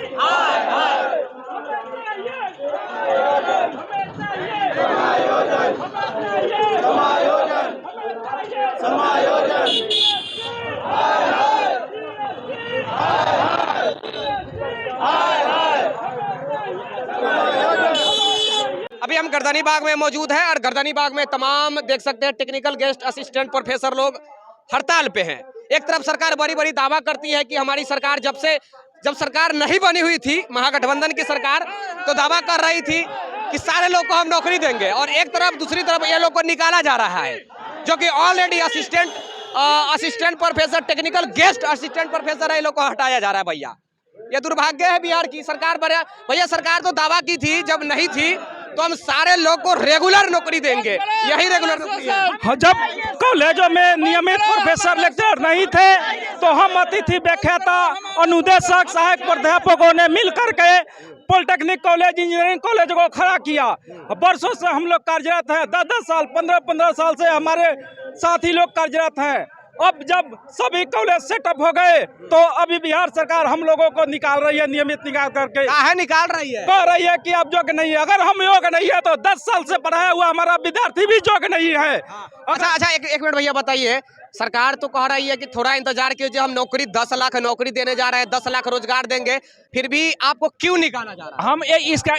अभी हम गर्दनी बाग में मौजूद हैं और गर्दनी बाग में तमाम देख सकते हैं टेक्निकल गेस्ट असिस्टेंट प्रोफेसर लोग हड़ताल पे हैं। एक तरफ सरकार बड़ी बड़ी दावा करती है कि हमारी सरकार जब सरकार नहीं बनी हुई थी, महागठबंधन की सरकार, तो दावा कर रही थी कि सारे लोग को हम नौकरी देंगे, और एक तरफ दूसरी तरफ ये लोग को निकाला जा रहा है, जो कि already assistant professor, technical guest assistant professor है, ये लोग को हटाया जा रहा है। भैया ये दुर्भाग्य है बिहार की सरकार पर। भैया सरकार तो दावा की थी जब नहीं थी तो हम सारे लोग को रेगुलर नौकरी देंगे, यही रेगुलर नौकरी है। जब कॉलेजों में नियमित प्रोफेसर लेक्चर नहीं थे तो हम अतिथि व्याख्याता, अनुदेशक, सहायक प्राध्यापकों ने मिल करके पॉलिटेक्निक कॉलेज, इंजीनियरिंग कॉलेज को खड़ा किया। वर्षों से हम लोग कार्यरत हैं, 10-10 साल, 15-15 साल से हमारे साथी लोग कार्यरत हैं। अब जब सभी कॉलेज सेटअप हो गए तो अभी बिहार सरकार हम लोगों को निकाल रही है, नियमित निकाल करके निकाल रही है, कह रही है कि अब योग्य नहीं है। अगर हम योग्य नहीं है तो 10 साल से पढ़ाया हुआ हमारा विद्यार्थी भी योग्य नहीं है। अच्छा एक मिनट भैया बताइए, सरकार तो कह रही है कि थोड़ा इंतजार कीजिए, हम नौकरी 10 लाख नौकरी देने जा रहे हैं, 10 लाख रोजगार देंगे, फिर भी आपको क्यों निकाला जा रहा है? हम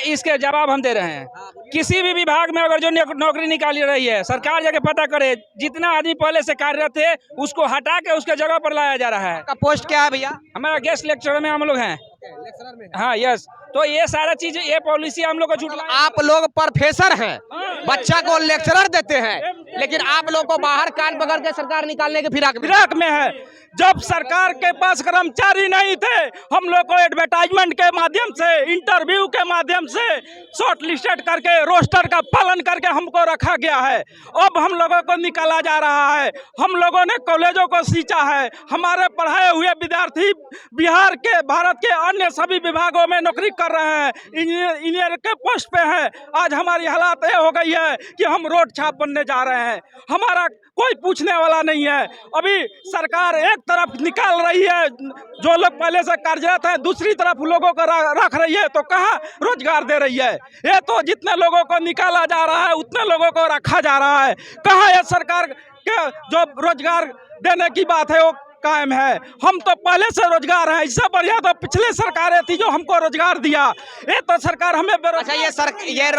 इसके जवाब हम दे रहे हैं। किसी भी विभाग में अगर जो नौकरी निकाली रही है, सरकार जाके पता करे, जितना आदमी पहले से कार्यरत थे उसको हटा के उसके जगह पर लाया जा रहा है। आपका पोस्ट क्या है भैया? हमारा गेस्ट लेक्चरर में हम लोग हैं। लेक्चरर में? हाँ, यस। तो ये सारा चीज, ये पॉलिसी हम लोग को झूठ। आप लोग प्रोफेसर हैं, बच्चा को लेक्चरर देते हैं, लेकिन आप लोग को बाहर कान पकड़ के सरकार निकालने के फिराक में है। जब सरकार के पास कर्मचारी नहीं थे, हम लोग को एडवर्टाइजमेंट के माध्यम से, इंटरव्यू के माध्यम से शॉर्ट लिस्टेड करके, रोस्टर का पालन करके हमको रखा गया है। अब हम लोगों को निकाला जा रहा है। हम लोगों ने कॉलेजों को सींचा है। हमारे पढ़ाए हुए विद्यार्थी बिहार के, भारत के अन्य सभी विभागों में नौकरी कर रहे हैं, इंजीनियर के पोस्ट पे हैं। आज हमारी हालात ये हो गई है कि हम रोड छाप बनने जा रहे हैं, हमारा कोई पूछने वाला नहीं है। अभी सरकार एक तरफ निकाल रही है जो लोग पहले से कार्यरत हैं, दूसरी तरफ लोगों को रख रही है, तो कहाँ रोजगार दे रही है? ये तो जितने लोगों को निकाला जा रहा है उतने लोगों को रखा जा रहा है। कहाँ ये सरकार के जो रोजगार देने की बात है वो कायम है? हम तो पहले से रोजगार है, इससे बढ़िया तो पिछले सरकारें थी जो हमको रोजगार दिया। ये तो सरकार हमें ये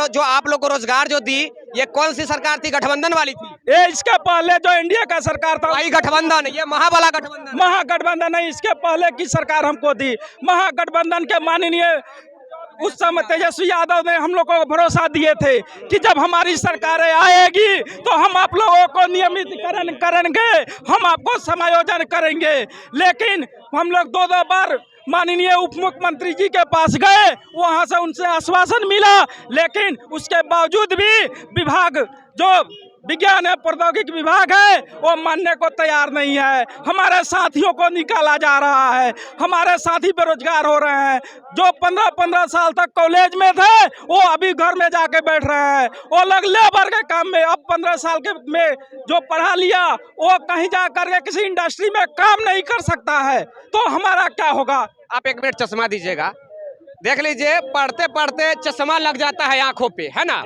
जो आप लोग को रोजगार जो दी, ये कौन सी सरकार थी? गठबंधन वाली थी? ये इसके पहले जो इंडिया का सरकार था, वही गठबंधन, ये महाबला गठबंधन। महागठबंधन नहीं, इसके पहले की सरकार हमको दी। महागठबंधन के माननीय उस समय तेजस्वी यादव ने हम लोग को भरोसा दिए थे कि जब हमारी सरकारें आएगी तो हम आप लोगों को नियमितीकरण करेंगे, हम आपको समायोजन करेंगे। लेकिन हम लोग 2-2 बार माननीय उप मुख्यमंत्री जी के पास गए, वहां से उनसे आश्वासन मिला, लेकिन उसके बावजूद भी विभाग, जो विज्ञान एवं प्रौद्योगिकी विभाग है, वो मानने को तैयार नहीं है। हमारे साथियों को निकाला जा रहा है, हमारे साथी बेरोजगार हो रहे हैं। जो 15-15 साल तक कॉलेज में थे वो अभी घर में जाके बैठ रहे हैं। वो लोग लेबर के काम में, अब 15 साल के में जो पढ़ा लिया वो कहीं जा करके किसी इंडस्ट्री में काम नहीं कर सकता है, तो हमारा क्या होगा? आप एक मिनट चश्मा दीजिएगा, देख लीजिए, पढ़ते पढ़ते चश्मा लग जाता है आंखों पे, है ना?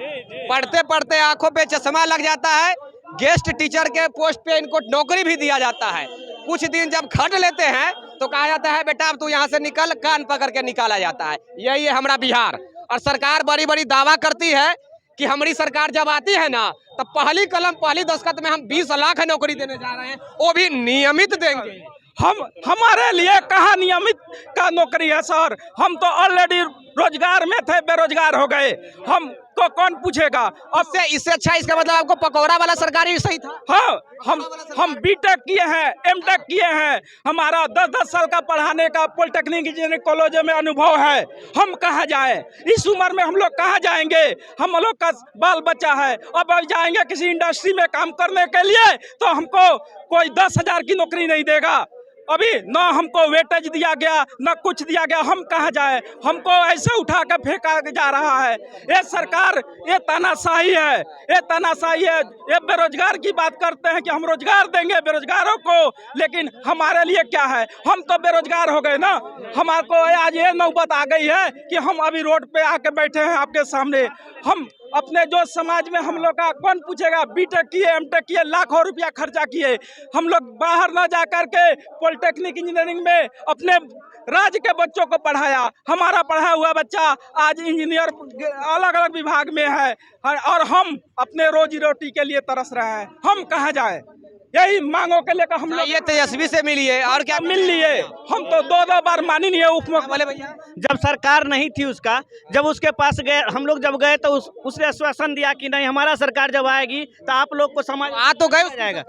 पढ़ते पढ़ते आंखों पे चश्मा लग जाता है। गेस्ट टीचर के पोस्ट पे इनको नौकरी भी दिया जाता है। कुछ दिन जब खट लेते हैं तो कहा जाता है बेटा अब तू यहाँ से निकल, कान पकड़ के निकाला जाता है। यही है हमारा बिहार। और सरकार बड़ी बड़ी दावा करती है कि हमारी सरकार जब आती है ना, तब पहली कलम पहली दस्तखत में हम 20 लाख नौकरी देने जा रहे हैं, वो भी नियमित देंगे। हमारे लिए कहाँ नियमित का नौकरी है सर? हम तो ऑलरेडी रोजगार में थे, बेरोजगार हो गए, हमको कौन पूछेगा? अब से इससे अच्छा, इसका मतलब आपको पकौड़ा वाला सरकारी सही था। हाँ, हम बीटेक किए हैं, एमटेक किए हैं, हमारा 10-10 साल का पढ़ाने का पॉलिटेक्निक इंजीनियरिंग कॉलेज में अनुभव है। हम कहाँ जाए? इस उम्र में हम लोग कहाँ जाएंगे? हम लोग का बाल बच्चा है, अब जाएंगे किसी इंडस्ट्री में काम करने के लिए तो हमको कोई 10,000 की नौकरी नहीं देगा। अभी न हमको वेटेज दिया गया न कुछ दिया गया, हम कहाँ जाए, हमको ऐसे उठा कर फेंका जा रहा है। ये सरकार ये तानाशाही है, ये तानाशाही है। ये बेरोजगार की बात करते हैं कि हम रोजगार देंगे बेरोजगारों को, लेकिन हमारे लिए क्या है, हम तो बेरोजगार हो गए ना। हमारे आज ये नौबत आ गई है कि हम अभी रोड पे आके बैठे हैं आपके सामने। हम अपने जो समाज में हम लोग का कौन पूछेगा, बीटेक किए एमटेक किए लाखों रुपया खर्चा किए, हम लोग बाहर ना जा करके पॉलिटेक्निक इंजीनियरिंग में अपने राज्य के बच्चों को पढ़ाया। हमारा पढ़ा हुआ बच्चा आज इंजीनियर अलग अलग विभाग में है और हम अपने रोजी रोटी के लिए तरस रहे हैं। हम कहाँ जाए, यही मांगों के लेकर हम लोग ये तेजस्वी से मिलिए और क्या मिल लिए। हम तो दो बार मानी नहीं है बोले भैया। जब सरकार नहीं थी उसका, जब उसके पास गए हम लोग, जब गए तो उसने आश्वासन दिया कि नहीं हमारा सरकार जब आएगी तो आप लोग को समझ आ तो गए जाएगा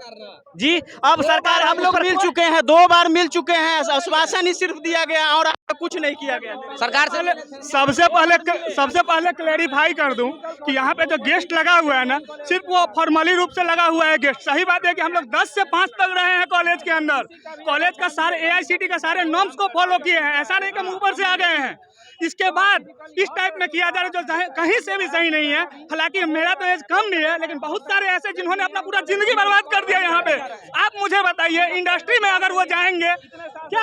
जी। अब सरकार हम लोग मिल चुके हैं, 2 बार मिल चुके हैं, आश्वासन ही सिर्फ दिया गया और कुछ नहीं किया गया। सरकार से सबसे पहले क्लेरिफाई कर दूं कि यहाँ पे जो गेस्ट लगा हुआ है ना, सिर्फ वो फॉर्मली रूप से लगा हुआ है गेस्ट। सही बात है कि हम लोग 10 से 5 तक रहे हैं कॉलेज के अंदर, कॉलेज का सारे AICTE का सारे नॉर्म्स को फॉलो किए हैं। ऐसा नहीं कि हम ऊपर से आ गए हैं। इसके बाद इस टाइप में किया जा रहा है जो कहीं से भी सही नहीं है। हालांकि मेरा तो एज कम नहीं है, लेकिन बहुत सारे ऐसे जिन्होंने अपना पूरा जिंदगी बर्बाद कर दिया यहाँ पे। आप मुझे बताइए, इंडस्ट्री में अगर वो जाएंगे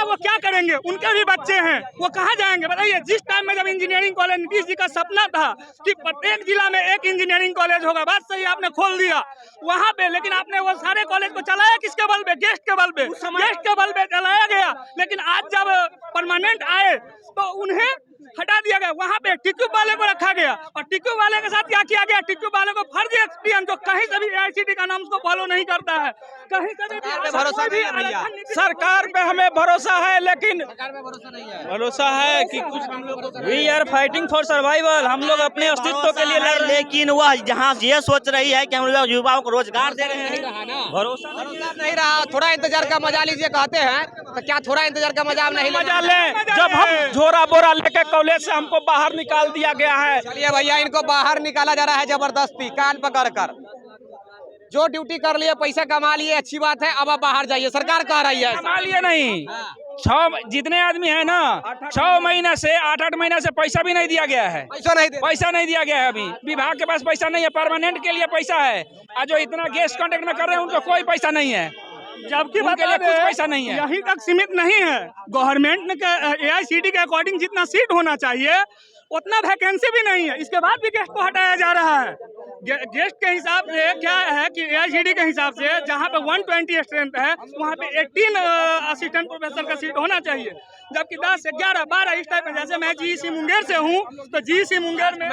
वो क्या करेंगे? उनके भी बच्चे हैं, वो कहाँ जाएंगे बताइए। जिस टाइम में जब इंजीनियरिंग कॉलेज, नीतीश जी का सपना था कि प्रत्येक जिला में एक इंजीनियरिंग कॉलेज होगा, बात सही आपने खोल दिया वहाँ पे, लेकिन आपने वो सारे कॉलेज को चलाया किसके बल पे? गेस्ट के बल पे, गेस्ट के बल पे चलाया गया। लेकिन आज जब परमानेंट आए तो उन्हें हटा दिया गया, वहाँ पे टिक्यू वाले को रखा गया। और टिक्यू वाले के साथ क्या किया गया? टिक्यू वाले को फर्जी एक्सपीरियंस, जो कहीं से भी AICTE का नाम उसको फॉलो नहीं करता है, कहीं से भी भरोसा नहीं है भैया। सरकार पे हमें भरोसा है, लेकिन भरोसा है कि कुछ we are fighting for survival, हम लोग अपने अस्तित्व के लिए लड़ रहे हैं। लेकिन वह जहाँ ये सोच रही है कि हम लोग युवाओं को रोजगार दे रहे हैं, भरोसा नहीं रहा। थोड़ा इंतजार का मजा लीजिए कहते हैं, तो क्या थोड़ा इंतजार का मजा नहीं मजा लें? जब हम झोरा बोरा लेके कॉलेज से हमको बाहर निकाल दिया गया है। चलिए भैया, इनको बाहर निकाला जा रहा है जबरदस्ती, कान पकड़ कर। जो ड्यूटी कर लिए, पैसा कमा लिए, अच्छी बात है, अब आप बाहर जाइए, सरकार कह रही है। कमा लिए नहीं, 6 जितने आदमी है ना, 6 महीना से 8 महीना से पैसा भी नहीं दिया गया है। पैसा नहीं दिया गया है। अभी विभाग के पास पैसा नहीं है, परमानेंट के लिए पैसा है। और जो इतना गेस्ट कॉन्ट्रैक्ट में कर रहे हैं उनको कोई पैसा नहीं है, जबकि उनके लिए कुछ पैसा नहीं है। यहीं तक सीमित नहीं है। गवर्नमेंट के AICTE के अकॉर्डिंग जितना सीट होना चाहिए उतना वैकेंसी भी नहीं है। इसके बाद भी गेस्ट को हटाया जा रहा है। गेस्ट के हिसाब से क्या है कि AICTE के हिसाब से जहाँ पे 120 स्ट्रेंथ है, वहाँ पे 18 असिस्टेंट प्रोफेसर का सीट होना चाहिए, जबकि 10, 11, 12 इस टाइप में। जैसे मैं GEC मुंगेर से हूँ, तो GEC मुंगेर में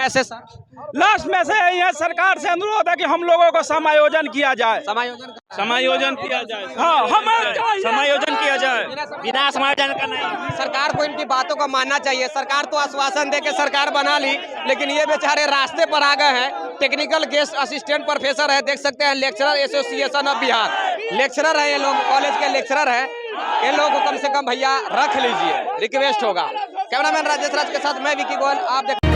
लास्ट में से यह सरकार से अनुरोध है कि हम लोगों को समायोजन किया जाए, समायोजन किया जाए। हाँ, हमें समायोजन किया जाए, बिना समायोजन का नहीं। सरकार को इनकी बातों को मानना चाहिए। सरकार तो आश्वासन दे के सरकार बना ली, लेकिन ये बेचारे रास्ते पर आ गए हैं। टेक्निकल गेस्ट असिस्टेंट प्रोफेसर है, देख सकते हैं, lecturer association of Bihar lecturer है, ये लोग कॉलेज के लेक्चरर हैं। इन लोगों को कम से कम भैया रख लीजिए, रिक्वेस्ट होगा। कैमरामैन राजेश राज के साथ मैं विकी गोयल, आप देख